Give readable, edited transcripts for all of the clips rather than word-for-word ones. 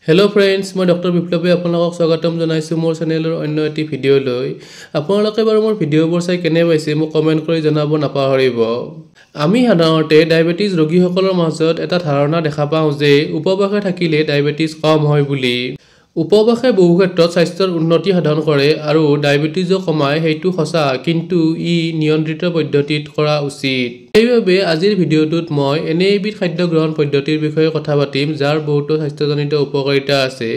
Hello friends, মই doctor বিপ্লৱে আপোনালোকক স্বাগতম জনাইছো মোৰ চেনেলৰ অন্য এটি ভিডিঅ লৈ। আপোনালোকে বাৰু মোৰ ভিডিঅবোৰ চাই কেনে পাইছে মোক কমেন্ট কৰি জনাব নাপাহৰিব। আমি সাধাৰণতে ডায়াবেটিস ৰোগীসকলৰ মাজত এটা ধাৰণা দেখা পাওঁ যে উপবাসে থাকিলে ডায়াবেটিস কম হয় বুলি। উপবাসে বহু ক্ষেত্ৰত স্বাস্থ্যৰ উন্নতি সাধন কৰে আৰু ডায়াবেটিসও কমায় সেইটো সঁচা, কিন্তু ই নিয়ন্ত্ৰিত পদ্ধতিত কৰা উচিত। সেইবাবে আজিৰ ভিডিঅ'টোত মই এনে এবিধ খাদ্য গ্ৰহণ পদ্ধতিৰ বিষয়ে কথা পাতিম যাৰ বহুতো স্বাস্থ্যজনিত উপকাৰিতা আছে।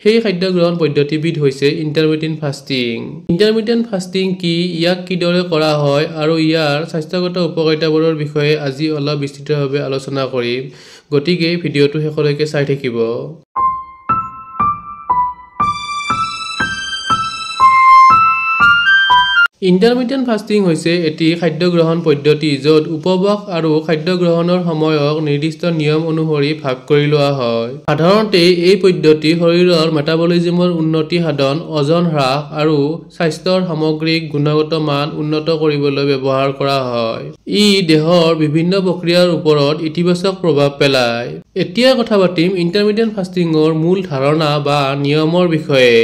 সেই খাদ্য গ্ৰহণ পদ্ধতিবিধ হৈছে ইণ্টাৰমিটেণ্ট ফাষ্টিং। ইণ্টাৰমিটেণ্ট ফাষ্টিং কি, ইয়াক কিদৰে কৰা হয় আৰু ইয়াৰ স্বাস্থ্যগত উপকাৰিতাবোৰৰ বিষয়ে আজি অলপ বিস্তৃতভাৱে আলোচনা কৰিম। গতিকে ভিডিঅ'টো শেষলৈকে চাই থাকিব। ইণ্টাৰমিটেণ্ট ফাষ্টিং হৈছে এটি খাদ্য গ্ৰহণ পদ্ধতি য'ত উপবাস আৰু খাদ্য গ্ৰহণৰ সময়ক নিৰ্দিষ্ট নিয়ম অনুসৰি ভাগ কৰি লোৱা হয়। সাধাৰণতে এই পদ্ধতি শৰীৰৰ মেটাবলিজিমৰ উন্নতি সাধন, ওজন হ্ৰাস আৰু স্বাস্থ্যৰ সামগ্ৰিক গুণগত মান উন্নত কৰিবলৈ ব্যৱহাৰ কৰা হয়। ই দেহৰ বিভিন্ন প্ৰক্ৰিয়াৰ ওপৰত ইতিবাচক প্ৰভাৱ পেলায়। এতিয়া কথা পাতিম ইণ্টাৰমিটেণ্ট ফাষ্টিঙৰ মূল ধাৰণা বা নিয়মৰ বিষয়ে।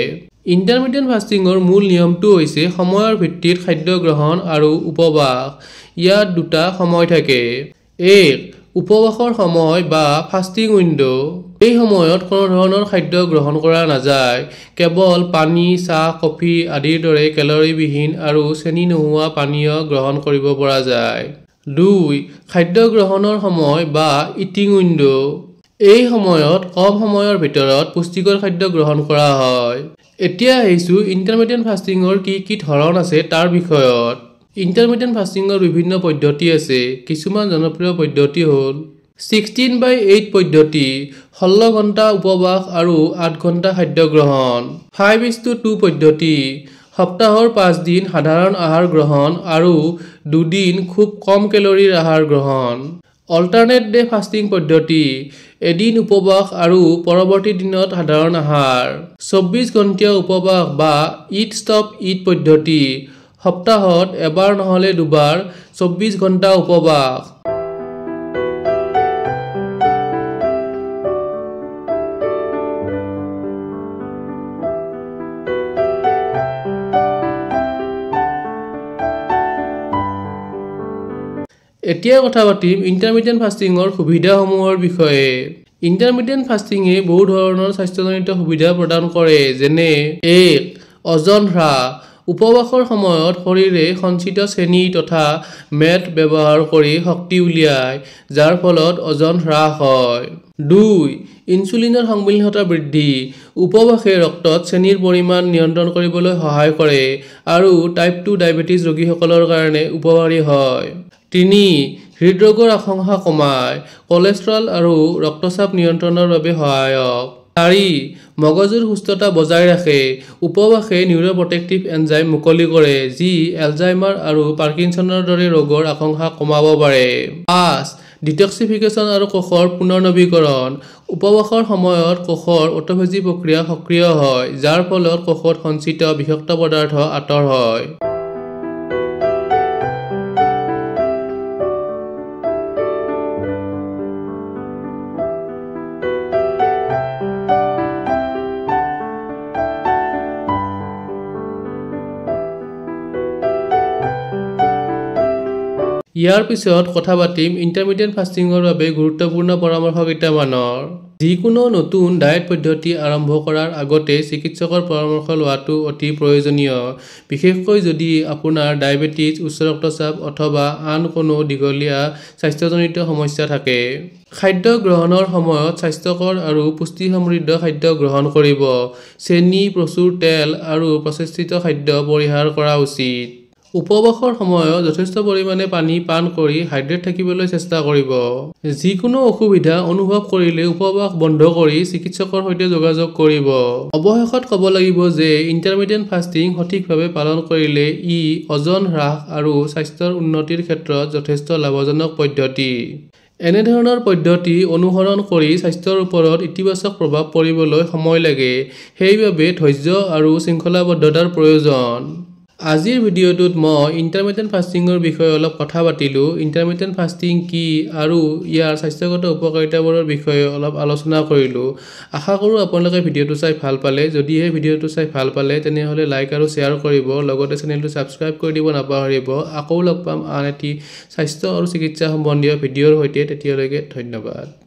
ইণ্টাৰমিটেণ্ট ফাষ্টিঙৰ মূল নিয়মটো হৈছে সময়ৰ ভিত্তিত খাদ্য গ্ৰহণ আৰু উপবাস। ইয়াত দুটা সময় থাকে। এক, উপবাসৰ সময় বা ফাষ্টিং উইণ্ডো। এই সময়ত কোনো ধৰণৰ খাদ্য গ্ৰহণ কৰা নাযায়। কেৱল পানী, চাহ, কফি আদিৰ দৰে কেলৰিবিহীন আৰু চেনি নোহোৱা পানীয় গ্ৰহণ কৰিব পৰা যায়। 2, খাদ্য গ্ৰহণৰ সময় বা ইটিং উইণ্ডো। এই সময়ত কম সময়ৰ ভিতৰত পুষ্টিকৰ খাদ্য গ্ৰহণ কৰা হয়। এতিয়া আহিছো ইণ্টাৰমিটেণ্ট ফাষ্টিঙৰ কি ধৰণ আছে তাৰ বিষয়ত। ইণ্টাৰমিটেণ্ট ফাষ্টিঙৰ বিভিন্ন পদ্ধতি আছে। কিছুমান জনপ্ৰিয় পদ্ধতি হ'ল 16/8 পদ্ধতি, 16 ঘণ্টা উপবাস আৰু 8 ঘণ্টা খাদ্য গ্ৰহণ। 5:2 পদ্ধতি, সপ্তাহৰ 5 দিন সাধাৰণ আহাৰ গ্ৰহণ আৰু 2 দিন খুব কম কেলৰিৰ আহাৰ গ্ৰহণ। অল্টাৰনেট ডে ফাষ্টিং পদ্ধতি, এদিন উপবাস আৰু পৰৱৰ্তী দিনত সাধাৰণ আহাৰ। 24 ঘণ্টীয়া উপবাস বা ইট ষ্টপ ইট পদ্ধতি, সপ্তাহত এবাৰ নহলে দুবাৰ 24 ঘণ্টা উপবাস। এতিয়া কথা পাতিম ইণ্টাৰমিটেণ্ট ফাষ্টিঙৰ সুবিধাসমূহৰ বিষয়ে। ইণ্টাৰমিটেণ্ট ফাষ্টিঙে বহু ধৰণৰ স্বাস্থ্যজনিত সুবিধা প্ৰদান কৰে, যেনে 1, ওজন হ্ৰাস। উপবাসৰ সময়ত শৰীৰে সঞ্চিত চেনি তথা মেদ ব্যৱহাৰ কৰি শক্তি উলিয়ায়, যাৰ ফলত ওজন হ্ৰাস হয়। 2, ইনচুলিনৰ সংবেদনশীলতা বৃদ্ধি। উপবাসে ৰক্তত চেনিৰ পৰিমাণ নিয়ন্ত্ৰণ কৰিবলৈ সহায় কৰে আৰু টাইপ 2 ডায়েবেটিছ ৰোগীসকলৰ কাৰণে উপকাৰী হয়। 3, হৃদৰোগৰ আশংকা কমায়। কলেষ্ট্ৰল আৰু ৰক্তচাপ নিয়ন্ত্ৰণৰ বাবে সহায়ক। 4, মগজুৰ সুস্থতা বজাই ৰাখে। উপবাসে নিউৰোপ্ৰটেক্টিভ এনজাইম মুকলি কৰে যি এলজাইমাৰ আৰু পাৰ্কিনছনৰ দৰে ৰোগৰ আশংকা কমাব পাৰে। 5, ডিটক্সিফিকেশ্যন আৰু কোষৰ পুনৰ্নৱীকৰণ। উপবাসৰ সময়ত কোষৰ অটোফেজি প্ৰক্ৰিয়া সক্ৰিয় হয়, যাৰ ফলত কোষত সঞ্চিত বিষাক্ত পদাৰ্থ আঁতৰ হয়। ইয়াৰ পিছত কথা পাতিম ইণ্টাৰমিটেণ্ট ফাষ্টিঙৰ বাবে গুৰুত্বপূৰ্ণ পৰামৰ্শ কেইটামানৰ। যিকোনো নতুন ডায়েট পদ্ধতি আৰম্ভ কৰাৰ আগতে চিকিৎসকৰ পৰামৰ্শ লোৱাটো অতি প্ৰয়োজনীয়, বিশেষকৈ যদি আপোনাৰ ডায়েবেটিছ, উচ্চ ৰক্তচাপ অথবা আন কোনো দীঘলীয়া স্বাস্থ্যজনিত সমস্যা থাকে। খাদ্য গ্ৰহণৰ সময়ত স্বাস্থ্যকৰ আৰু পুষ্টি সমৃদ্ধ খাদ্য গ্ৰহণ কৰিব। চেনি, প্ৰচুৰ তেল আৰু প্ৰচেষ্টিত খাদ্য পৰিহাৰ কৰা উচিত। উপবাসৰ সময়ত যথেষ্ট পৰিমাণে পানী পান কৰি হাইড্ৰেট থাকিবলৈ চেষ্টা কৰিব। যিকোনো অসুবিধা অনুভৱ কৰিলে উপবাস বন্ধ কৰি চিকিৎসকৰ সৈতে যোগাযোগ কৰিব। অৱশেষত ক'ব লাগিব যে ইণ্টাৰমিটেণ্ট ফাষ্টিং সঠিকভাৱে পালন কৰিলে ই ওজন হ্ৰাস আৰু স্বাস্থ্যৰ উন্নতিৰ ক্ষেত্ৰত যথেষ্ট লাভজনক পদ্ধতি। এনেধৰণৰ পদ্ধতি অনুসৰণ কৰি স্বাস্থ্যৰ ওপৰত ইতিবাচক প্ৰভাৱ পৰিবলৈ সময় লাগে। সেইবাবে ধৈৰ্য আৰু শৃংখলাবদ্ধতাৰ প্ৰয়োজন। আজিৰ ভিডিঅ'টোত মই ইণ্টাৰমিটেণ্ট ফাষ্টিঙৰ বিষয়ে অলপ কথা পাতিলোঁ। ইণ্টাৰমিটেণ্ট ফাষ্টিং কি আৰু ইয়াৰ স্বাস্থ্যগত উপকাৰিতাবোৰৰ বিষয়ে অলপ আলোচনা কৰিলোঁ। আশা কৰোঁ আপোনালোকে ভিডিঅ'টো চাই ভাল পালে। যদিহে ভিডিঅ'টো চাই ভাল পালে তেনেহ'লে লাইক আৰু শ্বেয়াৰ কৰিব, লগতে চেনেলটো ছাবস্ক্ৰাইব কৰি দিব নাপাহৰিব। আকৌ লগ পাম আন এটি স্বাস্থ্য আৰু চিকিৎসা সম্বন্ধীয় ভিডিঅ'ৰ সৈতে, তেতিয়ালৈকে ধন্যবাদ।